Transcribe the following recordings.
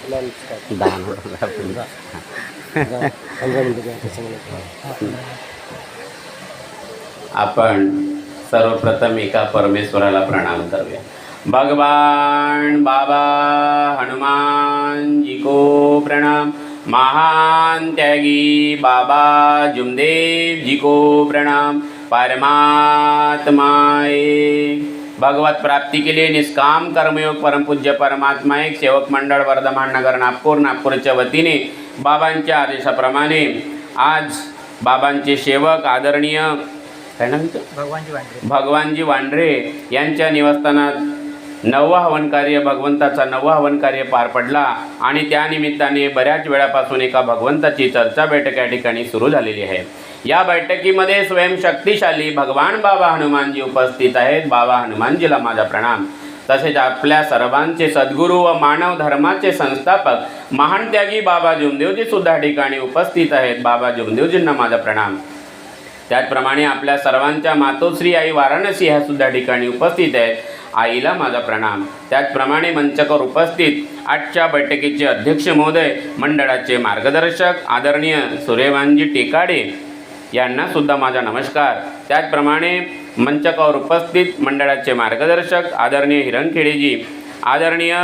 दान आपण सर्वप्रथम एका परमेश्वराला प्रणाम करूया. भगवान बाबा हनुमान जी को प्रणाम. महान त्यागी बाबा जुमदेव जी को प्रणाम. परमात्माए भगवत प्राप्ति के लिए निष्काम कर्मयोग परम पूज्य परमात्मा एक सेवक मंडळ वर्धमान नगर नागपूरच्या वतीने बाबांच्या आदेशाप्रमाणे आज बाबांचे सेवक आदरणीय काय नाव भगवानजी वांढरे यांच्या निवासस्थानात नववा हवन कार्य भगवंताचा नववा हवन कार्य पार पडला आणि त्यानिमित्ताने बऱ्याच वेळापासून एका भगवंताची चर्चा बैठक या ठिकाणी सुरू झालेली आहे. या बैठकीमध्ये स्वयं शक्तिशाली भगवान बाबा हनुमानजी उपस्थित आहेत. बाबा हनुमानजीला माझा प्रणाम. तसेच आपल्या सर्वांचे सद्गुरू व मानव धर्माचे संस्थापक महान त्यागी बाबा जुमदेवजी सुद्धा ठिकाणी उपस्थित आहेत. बाबा जुमदेवजींना माझा प्रणाम. त्याचप्रमाणे आपल्या सर्वांच्या मातोश्री आई वाराणसी ह्या सुद्धा ठिकाणी उपस्थित आहेत. आईला माझा प्रणाम. त्याचप्रमाणे मंचकर उपस्थित आजच्या बैठकीचे अध्यक्ष महोदय मंडळाचे मार्गदर्शक आदरणीय सूर्यवानजी टेकाडे यांना सुद्धा माझा नमस्कार. त्याचप्रमाणे मंचकावर उपस्थित मंडळाचे मार्गदर्शक आदरणीय हिरणखेडेजी, आदरणीय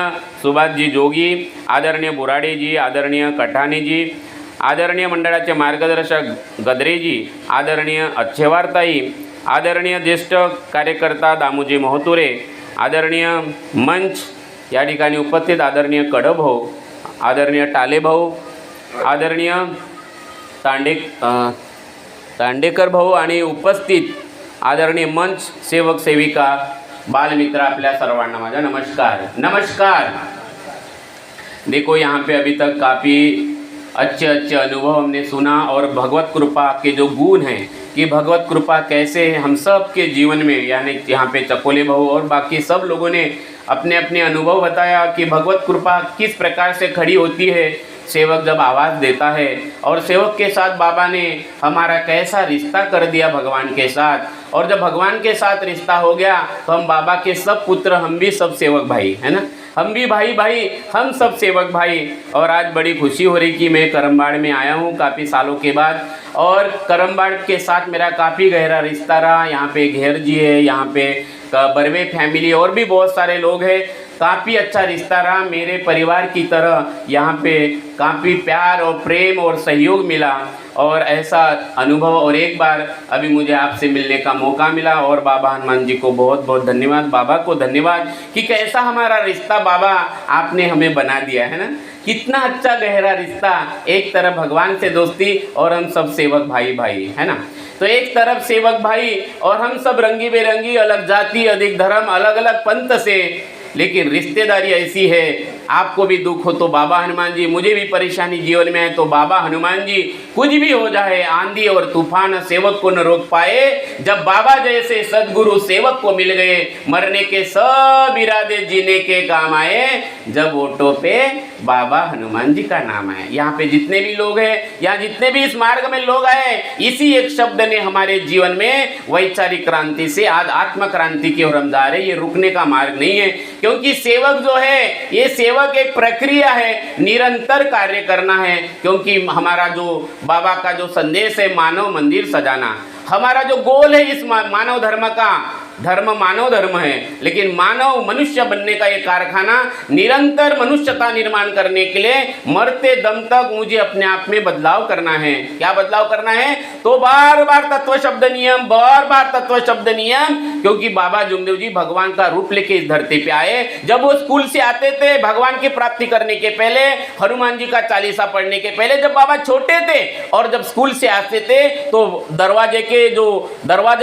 सुभाषजी जोगी, आदरणीय बुराडेजी, आदरणीय कठाणेजी, आदरणीय मंडळाचे मार्गदर्शक गद्रेजी, आदरणीय अच्छेवारताई, आदरणीय ज्येष्ठ कार्यकर्ता दामोजी मोहतुरे, आदरणीय मंच या ठिकाणी उपस्थित आदरणीय कडभाऊ, आदरणीय टालेभाऊ, आदरणीय तांडेकर भाऊ आणि उपस्थित आदरणीय मंच सेवक सेविका बालमित्र आपल्या सर्वांना माझा नमस्कार. नमस्कार. देखो यहाँ पे अभी तक काफ़ी अच्छे अच्छे अनुभव हमने सुना और भगवत कृपा के जो गुण हैं कि भगवत कृपा कैसे है हम सब के जीवन में, यानी यहाँ पे चकोले भाऊ और बाकी सब लोगों ने अपने अपने अनुभव बताया कि भगवत कृपा किस प्रकार से खड़ी होती है सेवक जब आवाज़ देता है, और सेवक के साथ बाबा ने हमारा कैसा रिश्ता कर दिया भगवान के साथ, और जब भगवान के साथ रिश्ता हो गया तो हम बाबा के सब पुत्र, हम भी सब सेवक भाई है ना, हम भी भाई भाई, हम सब सेवक भाई. और आज बड़ी खुशी हो रही कि मैं करमबाड़ में आया हूँ काफ़ी सालों के बाद, और करमबाड़ के साथ मेरा काफ़ी गहरा रिश्ता रहा. यहाँ पे घेर जी है, यहाँ पे बर्वे फैमिली और भी बहुत सारे लोग हैं. काफ़ी अच्छा रिश्ता रहा. मेरे परिवार की तरह यहाँ पे काफ़ी प्यार और प्रेम और सहयोग मिला, और ऐसा अनुभव. और एक बार अभी मुझे आपसे मिलने का मौका मिला, और बाबा हनुमान जी को बहुत बहुत धन्यवाद. बाबा को धन्यवाद कि कैसा हमारा रिश्ता बाबा आपने हमें बना दिया है ना. कितना अच्छा गहरा रिश्ता. एक तरफ भगवान से दोस्ती और हम सब सेवक भाई भाई है ना. तो एक तरफ सेवक भाई और हम सब रंगी बेरंगी, अलग जाति, अधिक धर्म, अलग अलग पंथ से, लेकिन रिश्तेदारी ऐसी है. आपको भी दुख हो तो बाबा हनुमान जी, मुझे भी परेशानी जीवन में है तो बाबा हनुमान जी, कुछ भी हो जाए आंधी और तूफान सेवक को न रोक पाए. जब बाबा जैसे सद्गुरु सेवक को मिल गए, मरने के सब इरादे जीने के काम आए. जब ओटो पे बाबा हनुमान जी का नाम आए. यहाँ पे जितने भी लोग हैं, यहाँ जितने भी इस मार्ग में लोग आए, इसी एक शब्द ने हमारे जीवन में वैचारिक क्रांति से आज आत्म क्रांति की ओर हम जा रहे हैं. ये रुकने का मार्ग नहीं है, क्योंकि सेवक जो है, ये सेवक एक प्रक्रिया है, निरंतर कार्य करना है. क्योंकि हमारा जो बाबा का जो संदेश है, मानव मंदिर सजाना, हमारा जो गोल है इस मानव धर्म का, धर्म मानव धर्म है, लेकिन मानव मनुष्य बनने का ये कारखाना, निरंतर मनुष्यता निर्माण करने के लिए मरते दम तक मुझे अपने आप में बदलाव करना है. क्या बदलाव करना है? तो बार बार तत्व शब्द नियम, बार बार तत्व शब्द नियम. क्योंकि बाबा जुमदेव जी भगवान का रूप लेके इस धरती पे आए. जब वो स्कूल से आते थे भगवान की प्राप्ति करने के पहले, हनुमान जी का चालीसा पढ़ने के पहले, जब बाबा छोटे थे और जब स्कूल से आते थे तो दरवाजे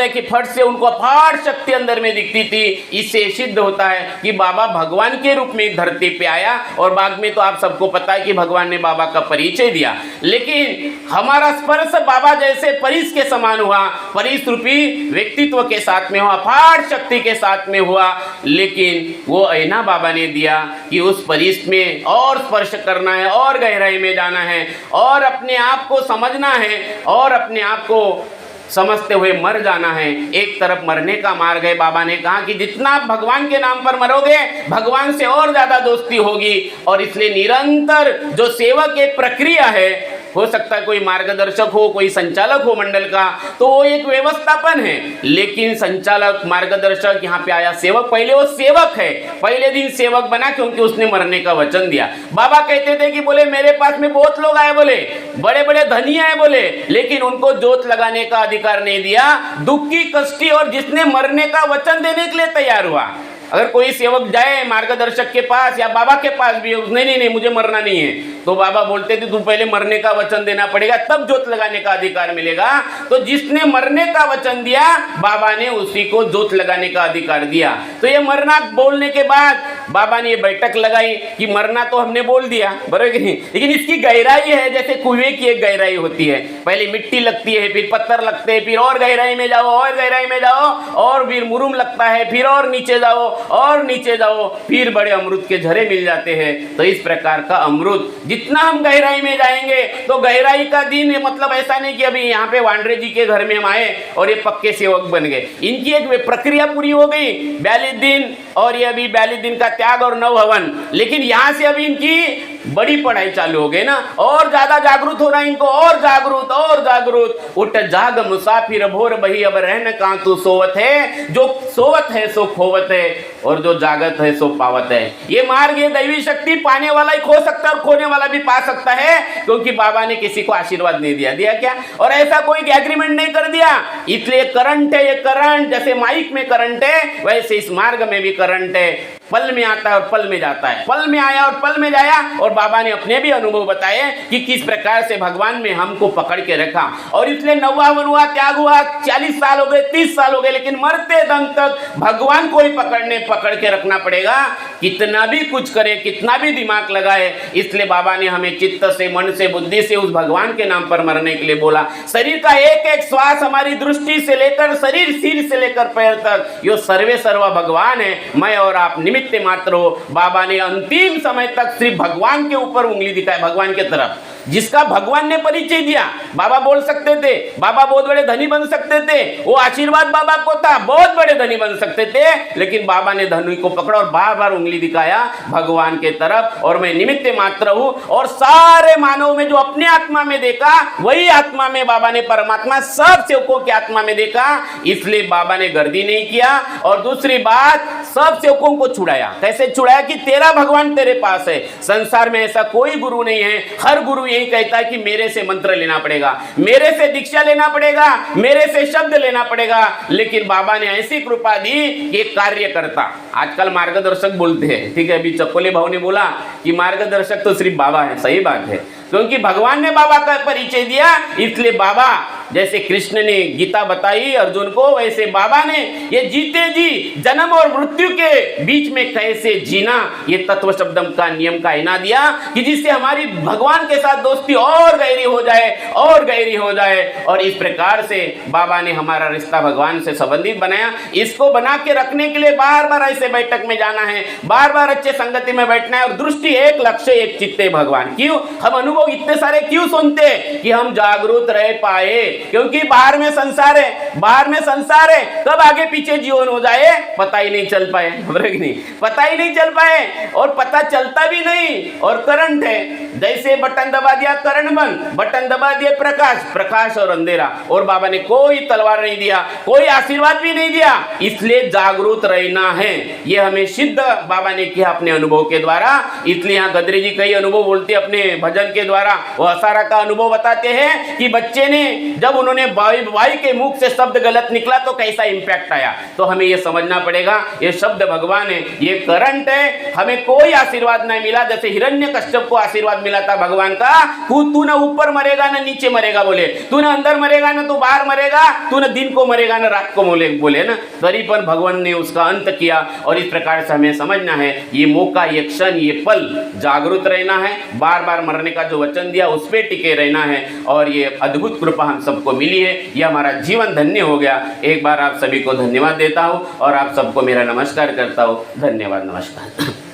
के फट से उनको अपार शक्ति अंदर में दिखती थी. इससे सिद्ध होता है कि बाबा भगवान के रूप में धरती पे आया. और बाद में तो आप सबको पता है कि भगवान ने बाबा का परिचय दिया, लेकिन हमारा स्पर्श बाबा जैसे परिस के समान हुआ, परिस रूपी व्यक्तित्व के साथ में हुआ, अपार शक्ति के साथ में हुआ. लेकिन वो ऐना बाबा ने दिया कि उस परिस में और स्पर्श करना है, और गहराई में जाना है, और अपने आप को समझना है, और अपने आप को समझते हुए मर जाना है। एक तरफ मरने का मार्ग है। बाबा ने कहा कि जितना आप भगवान के नाम पर मरोगे भगवान से और ज्यादा दोस्ती होगी, और इसलिए निरंतर जो सेवक एक प्रक्रिया है, हो सकता है कोई मार्गदर्शक हो, कोई संचालक हो मंडल का, तो वो एक व्यवस्थापन है, लेकिन संचालक मार्गदर्शक यहाँ पे आया सेवक, पहले वो सेवक है, पहले दिन सेवक बना क्योंकि उसने मरने का वचन दिया। बाबा कहते थे कि बोले मेरे पास में बहुत लोग आए, बोले बड़े बड़े धनी आए, बोले लेकिन उनको जोत लगाने का अधिकार नहीं दिया। दुखी कष्टी और जिसने मरने का वचन देने के लिए तैयार हुआ, अगर कोई सेवक जाए मार्गदर्शक के पास या बाबा के पास भी, उसने नहीं मुझे मरना नहीं है, तो बाबा बोलते थे तू पहले मरने का वचन देना पड़ेगा तब जोत लगाने का अधिकार मिलेगा। तो जिसने मरने का वचन दिया बाबा ने उसी को जोत लगाने का अधिकार दिया। तो ये मरना बोलने के बाद बाबा ने ये बैठक लगाई कि मरना तो हमने बोल दिया, बराबर नहीं, लेकिन इसकी गहराई है जैसे कुएं की एक गहराई होती है, पहले मिट्टी लगती है, फिर पत्थर लगते हैं, फिर और गहराई में जाओ, और गहराई में जाओ, और फिर मुरुम लगता है, फिर और नीचे जाओ, और नीचे जाओ, फिर बड़े अमृत के झरे मिल जाते हैं। तो इस प्रकार का अमृत जितना हम गहराई में जाएंगे तो गहराई का दिन, मतलब ऐसा नहीं कि अभी यहाँ पे वांड्रे जी के घर में हम आए और ये पक्के सेवक बन गए, इनकी एक प्रक्रिया पूरी हो गई 42 दिन, और ये अभी 42 दिन का त्याग और 9 हवन, लेकिन यहाँ से अभी इनकी बड़ी पढ़ाई चालू हो गई ना, और ज्यादा जागरूक होना इनको, और जागरूक और जागरूक। उठ जाग मुसाफिर भोर बही अब रहन कहाँ तू सोवत है, जो सोवत है सो खोवत है, और जो जागत है सो पावत है। ये मार्ग, ये दैवी शक्ति पाने वाला ही खो सकता है और खोने वाला भी पा सकता है, क्योंकि बाबा ने किसी को आशीर्वाद नहीं दिया, दिया क्या, और ऐसा कोई एग्रीमेंट नहीं कर दिया। इसलिए करंट है, ये करंट जैसे माइक में करंट है वैसे इस मार्ग में भी करंट है, पल में आता है और पल में जाता है, पल में आया और पल में जाया। और बाबा ने अपने भी अनुभव बताए कि किस प्रकार से भगवान में हमको पकड़ के रखा, और इसलिए 9वां हवन हुआ, त्याग हुआ, 40 साल हो गए, 30 साल हो गए, लेकिन मरते दम तक भगवान को ही पकड़ के रखना पड़ेगा, कितना भी कुछ करे, कितना भी दिमाग लगाए। इसलिए बाबा ने हमें चित्त से, मन से, बुद्धि से उस भगवान के नाम पर मरने के लिए बोला। शरीर का एक एक श्वास हमारी दृष्टि से लेकर शरीर, सिर से लेकर पैर तक, यो सर्वे सर्वा भगवान है, मैं और आप निमित्त मात्र हो। बाबा ने अंतिम समय तक सिर्फ भगवान के ऊपर उंगली दिखाई, भगवान के तरफ, जिसका भगवान ने परिचय दिया। बाबा बोल सकते थे, बाबा बहुत बड़े धनी बन सकते थे, वो आशीर्वाद बाबा को था, बहुत बड़े धनी बन सकते थे, लेकिन बाबा ने धनी को पकड़ा और बार बार उंगली दिखाया भगवान के तरफ, और मैं निमित्त मात्र हूं। और सारे मानव में जो अपने आत्मा में देखा वही आत्मा में बाबा ने परमात्मा सब सेवकों की आत्मा में देखा, इसलिए बाबा ने गर्दी नहीं किया। और दूसरी बात, सब सेवकों को छुड़ाया। कैसे छुड़ाया कि तेरा भगवान तेरे पास है, संसार में ऐसा कोई गुरु नहीं है, हर गुरु यही कहता है कि मेरे से मंत्र लेना पड़ेगा, मेरे से दीक्षा लेना पड़ेगा, मेरे से शब्द लेना पड़ेगा। लेकिन बाबा ने ऐसी कृपा दी कि कार्य करता, आजकल मार्गदर्शक बोलते हैं, ठीक है, अभी चकोले भाव ने बोला कि मार्गदर्शक तो सिर्फ बाबा है, सही बात है, क्योंकि भगवान ने बाबा का परिचय दिया, इसलिए बाबा, जैसे कृष्ण ने गीता बताई अर्जुन को, वैसे बाबा ने ये जीते जी जन्म और मृत्यु के बीच में कैसे जीना, ये तत्व शब्दम का नियम का इना दिया कि जिससे हमारी भगवान के साथ दोस्ती और गहरी हो जाए, और गहरी हो जाए। और इस प्रकार से बाबा ने हमारा रिश्ता भगवान से संबंधित बनाया। इसको बना के रखने के लिए बार बार ऐसे बैठक में जाना है, बार बार अच्छे संगति में बैठना है, और दृष्टि एक, लक्ष्य एक, चित्ते भगवान। क्यों हम अनुभव इतने सारे क्यों सुनते, कि हम जागरूक रह पाए, क्योंकि बाहर में संसार है, बाहर में संसार है, कब आगे पीछे जीवन हो जाए पता ही नहीं चल पाए, नहीं पता ही नहीं चल पाए, और पता चलता भी नहीं। और करंट है, जैसे बटन दबा दिया करंट बंद, बटन दबा दिए प्रकाश, प्रकाश और अंधेरा। और बाबा ने कोई तलवार नहीं दिया, कोई आशीर्वाद भी नहीं दिया, इसलिए जागरूक रहना है। ये हमें सिद्ध बाबा ने किया अपने अनुभव के द्वारा। इसलिए यहाँ गदरी जी कई अनुभव बोलते अपने भजन के द्वारा, वो असारा का अनुभव बताते हैं कि बच्चे ने जब उन्होंने भाई के मुख से शब्द गलत निकला तो कैसा इंपैक्ट आया। तो हमें ये समझना पड़ेगा, ये शब्द भगवान है, ये करंट है, हमें कोई आशीर्वाद नहीं मिला। जैसे हिरण्यकश्यप को आशीर्वाद मिला था भगवान का, तू ना ऊपर मरेगा ना नीचे मरेगा, बोले तू ना अंदर मरेगा ना तू बाहर मरेगा, तू ना दिन को मरेगा ना रात को बोले ना, तरी पर भगवान ने उसका अंत किया। और इस प्रकार से हमें समझना है, ये मौका, ये क्षण, ये पल, जागरूक रहना है, बार बार मरने का जो वचन दिया उस पर टिके रहना है। और ये अद्भुत कृपा हम सबको मिली है, ये हमारा जीवन धन्य हो गया। एक बार आप सभी को धन्यवाद देता हूँ और आप सबको मेरा नमस्कार करता हूँ। धन्यवाद, नमस्कार।